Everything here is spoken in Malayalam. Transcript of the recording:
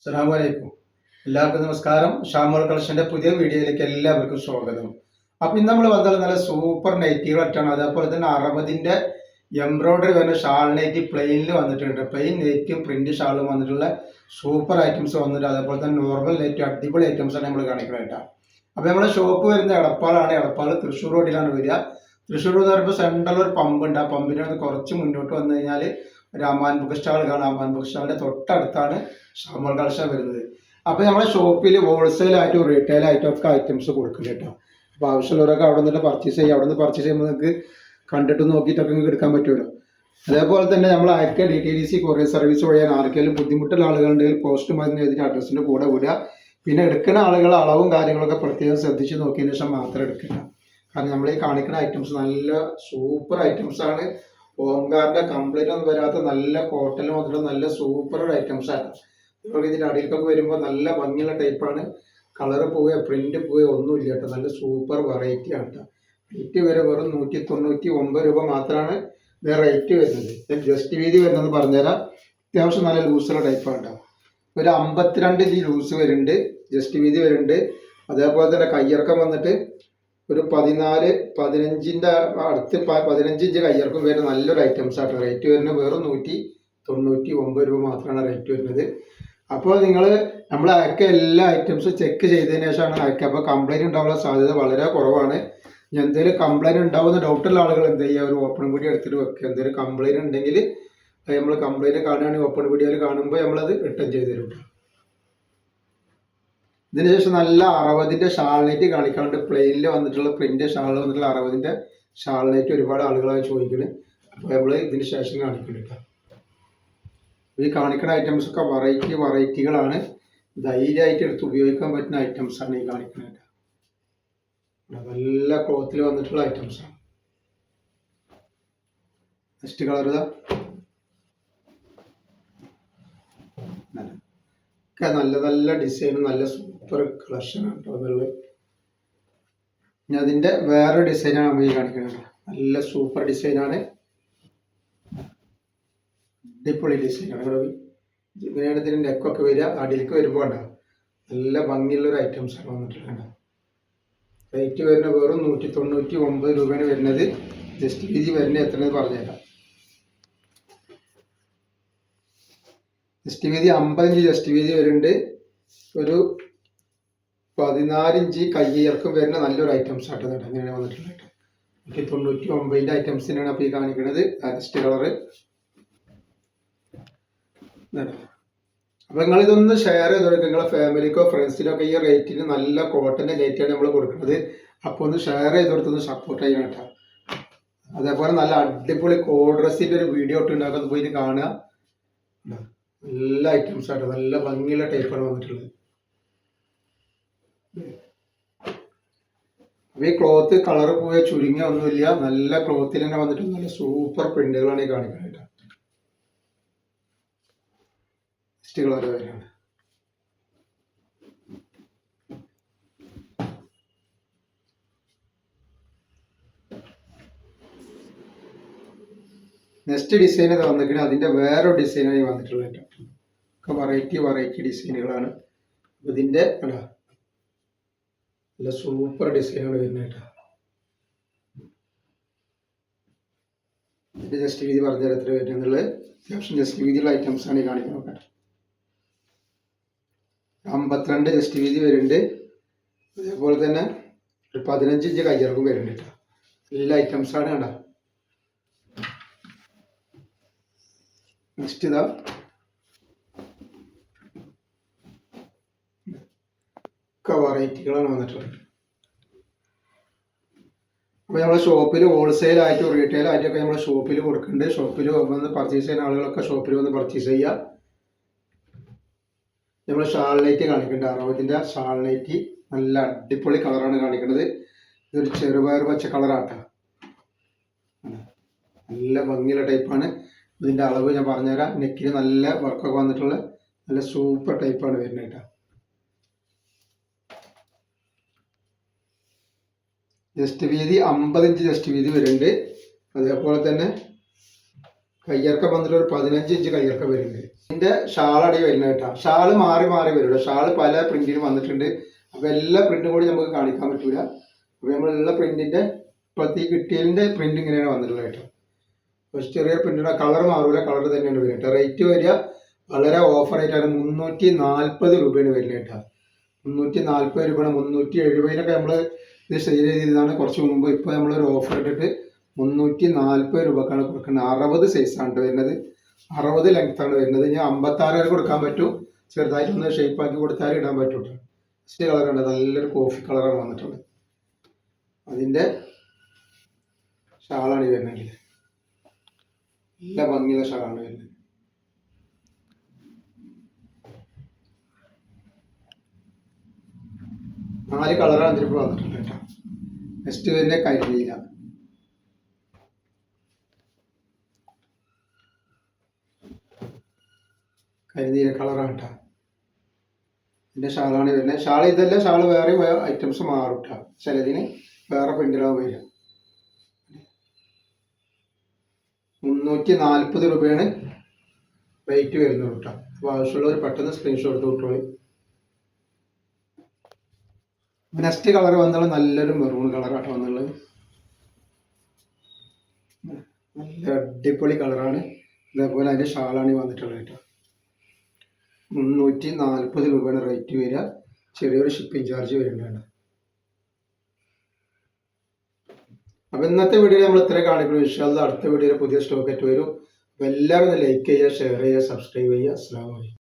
അസ്സലാമു അലൈക്കും. എല്ലാവർക്കും നമസ്കാരം. ഷാമോൾ കളക്ഷന്റെ പുതിയ വീഡിയോയിലേക്ക് എല്ലാവർക്കും സ്വാഗതം. അപ്പൊ ഇന്ന് നമ്മൾ വന്നത് നല്ല സൂപ്പർ നൈറ്റികളായിട്ടാണ്. അതേപോലെ തന്നെ 60ന്റെ എംബ്രോയിഡറി വരുന്ന ഷാൾ നൈറ്റി പ്ലെയിനിൽ വന്നിട്ടുണ്ട്. പ്ലെയിൻ നൈറ്റും പ്രിന്റ് ഷാളും വന്നിട്ടുള്ള സൂപ്പർ ഐറ്റംസ് വന്നിട്ട്, അതേപോലെ തന്നെ നോർമൽ നൈറ്റും അടിപൊളി ഐറ്റംസ് ആണ് നമ്മൾ കാണിക്കുന്നത്. അപ്പൊ നമ്മുടെ ഷോപ്പ് വരുന്ന എടപ്പാളാണ്. എടപ്പാൾ തൃശ്ശൂർ റോഡിലാണ് വരിക. തൃശ്ശൂർ എന്ന് പറയുമ്പോൾ സെൻട്രൽ ഒരു പമ്പ് ഉണ്ട്. ആ പമ്പിന് കുറച്ച് മുന്നോട്ട് വന്നു കഴിഞ്ഞാൽ ഒരു അമാൻ ബുക്ക് സ്റ്റാൾ കാണാം. അമാൻ ബുക്ക് സ്റ്റാളിന്റെ തൊട്ടടുത്താണ് ഷാമോൾ കളക്ഷൻ വരുന്നത്. അപ്പൊ നമ്മുടെ ഷോപ്പിൽ ഹോൾസെയിൽ ആയിട്ടും റീറ്റെയിൽ ആയിട്ടും ഒക്കെ ഐറ്റംസ് കൊടുക്കുന്നുണ്ട് കേട്ടോ. അപ്പൊ ആവശ്യമുള്ളവരൊക്കെ അവിടെ നിന്ന് പർച്ചേസ് ചെയ്യുക. അവിടെ നിന്ന് പർച്ചേസ് ചെയ്യുമ്പോൾ നിങ്ങൾക്ക് കണ്ടിട്ട് നോക്കിയിട്ടൊക്കെ നിങ്ങൾക്ക് എടുക്കാൻ പറ്റുമല്ലോ. അതേപോലെ തന്നെ നമ്മൾ അയക്കുക DTDC കൊറിയർ സർവീസ് വഴിയാണ്. ആർക്കെങ്കിലും ബുദ്ധിമുട്ടുള്ള ആളുകളുണ്ടെങ്കിൽ പോസ്റ്റ് മരുന്ന് എഴുതിയിട്ട് അഡ്രസ്സിന്റെ കൂടെ വിടുക. പിന്നെ എടുക്കുന്ന ആളുകൾ അളവും കാര്യങ്ങളൊക്കെ പ്രത്യേകം ശ്രദ്ധിച്ച് നോക്കിയതിന് ശേഷം മാത്രം എടുക്കുക. കാരണം നമ്മൾ ഈ കാണിക്കുന്ന ഐറ്റംസ് നല്ല സൂപ്പർ ഐറ്റംസ് ആണ്. ഓംകാറിന്റെ കംപ്ലീറ്റ് ഒന്നും വരാത്ത നല്ല കോട്ടൺ മുതലുള്ള നല്ല സൂപ്പർ ഐറ്റംസ് ആണ്. നിങ്ങൾക്ക് ഇതിന്റെ അടിയിലേക്കൊക്കെ വരുമ്പോൾ നല്ല ഭംഗിയുള്ള ടൈപ്പാണ്. കളറ് പോവുക പ്രിന്റ് പോവുക ഒന്നുമില്ല കേട്ടോ. നല്ല സൂപ്പർ വെറൈറ്റി ആണ് കേട്ടോ. റേറ്റ് വരെ വെറും 199 രൂപ മാത്രമാണ് ഇത് റേറ്റ് വരുന്നത്. ജസ്റ്റ് വീതി വരുന്നത് പറഞ്ഞുതരാം. അത്യാവശ്യം നല്ല ലൂസുള്ള ടൈപ്പാണ് കേട്ടോ. ഒരു 52 ഇഞ്ച് ലൂസ് വരുന്നുണ്ട്, ജസ്റ്റ് വീതി വരുന്നുണ്ട്. അതേപോലെ തന്നെ കയ്യിറക്കം വന്നിട്ട് ഒരു 15 അടുത്ത് 15 ഇഞ്ച് കയ്യിറക്കം വരുന്ന നല്ലൊരു ഐറ്റംസ് ആട്ടോ. റേറ്റ് വരുന്നത് വെറും 199 രൂപ മാത്രമാണ് റേറ്റ് വരുന്നത്. അപ്പോൾ നിങ്ങൾ നമ്മൾ അയക്കുക എല്ലാ ഐറ്റംസും ചെക്ക് ചെയ്തതിന് ശേഷമാണ് അയക്കുക. അപ്പോൾ കംപ്ലൈൻറ്റ് ഉണ്ടാവാനുള്ള സാധ്യത വളരെ കുറവാണ്. എന്തെങ്കിലും കംപ്ലൈൻറ്റ് ഉണ്ടാവുന്ന ഡൗട്ടുള്ള ആളുകൾ എന്ത് ചെയ്യുക, ഒരു ഓപ്പൺ വീഡിയോ എടുത്തിട്ട് വെക്കുക. എന്തെങ്കിലും കംപ്ലൈൻറ്റ് ഉണ്ടെങ്കിൽ നമ്മൾ കംപ്ലൈൻറ്റ് കാണുകയാണെങ്കിൽ ഓപ്പൺ വീഡിയോയിൽ കാണുമ്പോൾ നമ്മളത് റിട്ടേൺ ചെയ്ത് തരും. ഇതിന് ശേഷം നല്ല 60ന്റെ ഷാൾ നൈറ്റ് കാണിക്കാറുണ്ട്. പ്ലെയിനിൽ വന്നിട്ടുള്ള പ്രിന്റ് ഷാൾ വന്നിട്ടുള്ള 60ന്റെ ഷാൾ നൈറ്റ് ഒരുപാട് ആളുകളായി ചോദിക്കുന്നത്. അപ്പോൾ നമ്മൾ ഇതിന് ശേഷം കാണിക്കുന്നുണ്ട്. ഈ കാണിക്കുന്ന ഐറ്റംസ് ഒക്കെ വെറൈറ്റികളാണ്. ധൈര്യമായിട്ട് എടുത്ത് ഉപയോഗിക്കാൻ പറ്റുന്ന ഐറ്റംസ് ആണ് ഈ കാണിക്കുന്നത്. നല്ല ക്ലോത്തിൽ വന്നിട്ടുള്ള ഐറ്റംസ് ആണ്. നെക്സ്റ്റ് കളർ ഇതാ, നല്ല നല്ല ഡിസൈനും നല്ല സൂപ്പർ കളക്ഷൻ ആണ് കേട്ടോ അതുള്ളത്. ഇനി അതിന്റെ വേറെ ഡിസൈനാണ് നമ്മൾ ഈ കാണിക്കുന്നത്. നല്ല സൂപ്പർ ഡിസൈനാണ്, അടിപൊളി ഡിസൈനാണ്. ഇങ്ങനെയാണ് ഇതിന്റെ നെക്കൊക്കെ വരിക. അടിയിലേക്ക് വരുമ്പോൾ ഉണ്ടാവും നല്ല ഭംഗിയുള്ളൊരു ഐറ്റംസ് ആണ് വന്നിട്ടുള്ളത്. റേറ്റ് വരുന്നത് വെറും 199 രൂപയാണ് വരുന്നത്. ജസ്റ്റ് വീതി വരുന്നത് എത്രയെന്ന് പറഞ്ഞുതരാം. ജസ്റ്റ് വീതി 50 ഇഞ്ച് ജസ്റ്റ് വീതി വരുന്നുണ്ട്. ഒരു 14 ഇഞ്ച് കയ്യിറക്കം വരുന്ന നല്ലൊരു ഐറ്റംസ് ആട്ടോ. അങ്ങനെയാണ് വന്നിട്ടുള്ളത്. 199ന്റെ ഐറ്റംസിനാണ് അപ്പോൾ ഈ കാണിക്കുന്നത്. Next colour. അപ്പോൾ നിങ്ങൾ ഇതൊന്ന് ഷെയർ ചെയ്ത് കൊടുക്കുക. നിങ്ങളെ ഫാമിലിക്കോ ഫ്രണ്ട്സിനൊക്കെ ഈ റേറ്റിന് നല്ല കോട്ടൻ്റെ നൈറ്റാണ് നമ്മൾ കൊടുക്കുന്നത്. അപ്പോൾ ഒന്ന് ഷെയർ ചെയ്ത് കൊടുത്തൊന്ന് സപ്പോർട്ട് ചെയ്യണം കേട്ടോ. അതേപോലെ നല്ല അടിപൊളി കോഡ് ഡ്രസ്സിൻ്റെ ഒരു വീഡിയോ ഇട്ടുണ്ടാക്കുന്നത് പോയിട്ട് കാണുക. നല്ല ഐറ്റംസ് ആട്ടോ, നല്ല ഭംഗിയുള്ള ടൈപ്പാണ് വന്നിട്ടുള്ളത്. അപ്പോൾ ഈ ക്ലോത്ത് കളർ പോയ ചുരുങ്ങിയ ഒന്നുമില്ല, നല്ല ക്ലോത്തിൽ തന്നെ വന്നിട്ട് നല്ല സൂപ്പർ പ്രിന്റുകളാണ് ഈ കാണിക്കുന്നത്. കളർ വരെയാണ്. നെക്സ്റ്റ് ഡിസൈൻ ഇത് വന്നിട്ട് അതിന്റെ വേറെ ഡിസൈനായി വന്നിട്ടുള്ളത്. ഒക്കെ വെറൈറ്റി ഡിസൈനുകളാണ്. ഇതിന്റെ നല്ല സൂപ്പർ ഡിസൈനുകൾ വരുന്നത്. ഇതിന്റെ ജസ്റ്റ് വീതി പറഞ്ഞാൽ എത്ര വരുന്നുള്ളത്. അത്യാവശ്യം ജസ്റ്റ് വീതിയുള്ള ഐറ്റംസ് ആണ് ഈ കാണിക്കുന്നത്. 52 ജസ്റ്റ് വീതി വരുന്നുണ്ട്. അതേപോലെ തന്നെ ഒരു 15 ഇഞ്ച് കയ്യിറക്കും വരുന്നുണ്ട്. എല്ലാ ഐറ്റംസാണ് കണ്ട. നെക്സ്റ്റ് ഇതാ, ഒക്കെ വെറൈറ്റികളാണ് വന്നിട്ടുള്ളത്. അപ്പോൾ നമ്മുടെ ഷോപ്പിൽ ഹോൾസെയിൽ ആയിട്ടും റീറ്റെയിൽ ആയിട്ടൊക്കെ നമ്മുടെ ഷോപ്പിൽ കൊടുക്കുന്നുണ്ട്. ഷോപ്പിൽ വന്ന് പർച്ചേസ് ചെയ്യുന്ന ആളുകളൊക്കെ ഷോപ്പിൽ വന്ന് പർച്ചേസ് ചെയ്യുക. നമ്മൾ ഷാൾ നൈറ്റ് കാണിക്കുന്നുണ്ട്. 60ന്റെ ഷാൾ നൈറ്റ് നല്ല അടിപൊളി കളറാണ് കാണിക്കുന്നത്. ഇതൊരു ചെറുപയർ പച്ച കളറാട്ടോ. നല്ല ഭംഗിയുള്ള ടൈപ്പാണ്. ഇതിൻ്റെ അളവ് ഞാൻ പറഞ്ഞുതരാം. നെക്കിന് നല്ല വർക്കൊക്കെ വന്നിട്ടുള്ള നല്ല സൂപ്പർ ടൈപ്പാണ് വരുന്നത് കേട്ടോ. ജസ്റ്റ് വീതി 50 ഇഞ്ച് ജസ്റ്റ് വീതി വരുന്നുണ്ട്. അതേപോലെ തന്നെ കയ്യിറക്കം വന്നിട്ട് ഒരു 15 ഇഞ്ച് കയ്യിറക്കം വരുന്നുണ്ട്. ഇതിന്റെ ഷാളടി വരുന്നത് കേട്ടോ. ഷാള് മാറി മാറി വരും. ഷാള് പല പ്രിന്റിലും വന്നിട്ടുണ്ട്. അപ്പൊ എല്ലാ പ്രിന്റും കൂടി നമുക്ക് കാണിക്കാൻ പറ്റൂല. അപ്പൊ നമ്മളുള്ള പ്രിന്റിന്റെ ഇപ്പോഴത്തെ ഈ കിട്ടിയതിന്റെ പ്രിന്റ് ഇങ്ങനെയാണ് വന്നിട്ടുള്ളത് കേട്ടോ. പക്ഷെ ചെറിയ പ്രിന്റിന്റെ കളർ മാറൂല, കളർ തന്നെയാണ് വരിക കേട്ടോ. റേറ്റ് വരിക വളരെ ഓഫർ ആയിട്ടാണ് 340 രൂപയാണ് വരുന്നത് കേട്ടോ. 340 രൂപയാണ്. 370 നമ്മൾ ഇത് സെയിൽ ചെയ്തതാണ് കുറച്ച് മുമ്പ്. ഇപ്പോൾ നമ്മളൊരു ഓഫർ ഇട്ടിട്ട് 340 രൂപക്കാണ് കൊടുക്കുന്നത്. 60 സൈസാണ് വരുന്നത്, 60 ലെങ്ത് ആണ് വരുന്നത്. ഇനി 56 വരെ കൊടുക്കാൻ പറ്റും. ചെറുതായിട്ടൊന്ന് ഷേപ്പ് ആക്കി കൊടുത്താൽ ഇടാൻ പറ്റും കേട്ടോ. ഫസ്റ്റ് കളറുണ്ട്, നല്ലൊരു കോഫി കളറാണ് വന്നിട്ടുള്ളത്. അതിൻ്റെ ഷാളാണ് ഈ വരുന്നത്. നല്ല ഭംഗിയുള്ള ഷാളാണ് വരുന്നത്. നാല് കളറാണ് ഇതിലിപ്പോൾ വന്നിട്ടുണ്ട് കേട്ടോ. നെക്സ്റ്റ് വരുന്ന കരിനീല. കരിനീല കളറാണ് കേട്ടോ. ഇതിൻ്റെ ഷാളാണ് വരുന്നത്. ഷാൾ ഇതല്ല, ഷാൾ വേറെ ഐറ്റംസ് മാറും കേട്ടോ. ചിലതിന് വേറെ പ്രിന്റിലാവും വരിക. 340 രൂപയാണ് റേറ്റ് വരുന്നത് കേട്ടോ. അപ്പോൾ ആവശ്യമുള്ളവർ പെട്ടെന്ന് സ്ക്രീൻഷോട്ട് എടുത്ത് വിട്ടോളി. നെക്സ്റ്റ് കളർ വന്നുള്ളത് നല്ലൊരു മെറൂൺ കളറാണ് വന്നുള്ളത്. നല്ല അടിപൊളി കളറാണ്. അതേപോലെ അതിൻ്റെ ഷാളാണ് വന്നിട്ടുള്ളത് കേട്ടോ. 340 രൂപയാണ് റേറ്റ് വരിക. ചെറിയൊരു ഷിപ്പിംഗ് ചാർജ് വരുന്നുണ്ട്. അപ്പോൾ ഇന്നത്തെ വീഡിയോയിൽ നമ്മൾ ഇത്രയും കാണിക്കുന്നു. ഇൻഷാ അല്ലാഹ് അടുത്ത വീഡിയോയിൽ പുതിയ സ്റ്റോക്ക് ആയിട്ട് വരും. അപ്പോൾ എല്ലാവരും ലൈക്ക് ചെയ്യുക, ഷെയർ ചെയ്യുക, സബ്സ്ക്രൈബ് ചെയ്യുക. അസ്സലാമു അലൈക്കും.